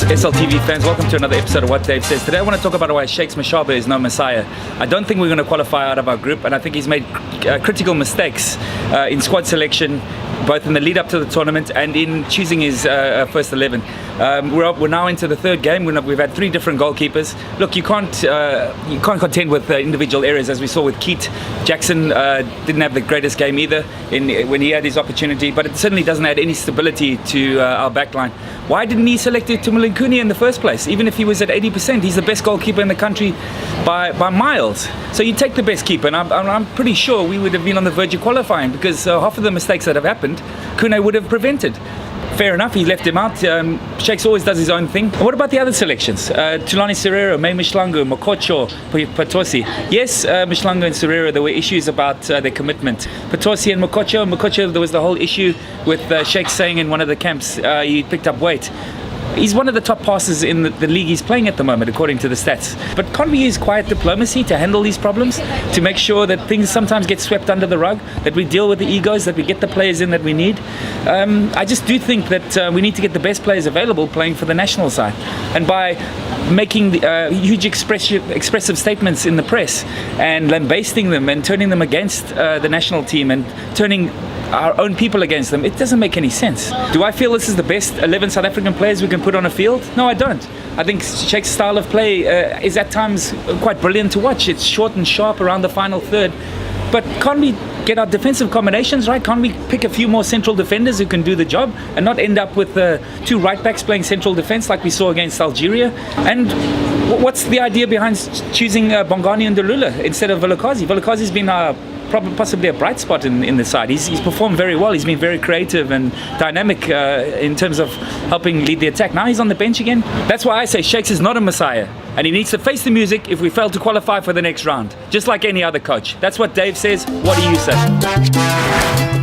SLTV fans, welcome to another episode of What Dave Says. Today I want to talk about why Shakes Mashaba is no messiah. I don't think we're going to qualify out of our group, and I think he's made critical mistakes in squad selection, both in the lead up to the tournament and in choosing his first 11. We're now into the third game. We've had three different goalkeepers. Look, you can't contend with individual errors, as we saw with Keat. Jackson didn't have the greatest game either when he had his opportunity, but it certainly doesn't add any stability to our backline. Why didn't he select Tumulukuni in the first place? Even if he was at 80%, he's the best goalkeeper in the country by miles. So you take the best keeper, and I'm pretty sure we would have been on the verge of qualifying, because half of the mistakes that have happened, Kune would have prevented. Fair enough, he left him out. Shakes always does his own thing. And what about the other selections? Tulani Serero, May Mishlangu, Mokocho, Patosi. Yes, Mishlangu and Serero, there were issues about their commitment. Patosi and Mokocho, there was the whole issue with Shakes saying in one of the camps he picked up weight. He's one of the top passers in the league he's playing at the moment, according to the stats. But can't we use quiet diplomacy to handle these problems? To make sure that things sometimes get swept under the rug, that we deal with the egos, that we get the players in that we need? I just do think that we need to get the best players available playing for the national side. And by making huge expressive statements in the press and lambasting them and turning them against the national team and turning our own people against them, it doesn't make any sense. Do I feel this is the best 11 South African players we can put on a field? No, I don't. I think Shakes' style of play is at times quite brilliant to watch. It's short and sharp around the final third. But can't we get our defensive combinations right? Can't we pick a few more central defenders who can do the job and not end up with two right backs playing central defense like we saw against Algeria? And what's the idea behind choosing Bongani and Delula instead of Vilakazi? Vilakazi's been possibly a bright spot in the side. He's performed very well. He's been very creative and dynamic in terms of helping lead the attack. Now he's on the bench again. That's why I say Shakes is not a messiah, and he needs to face the music if we fail to qualify for the next round, just like any other coach. That's what Dave says. What do you say?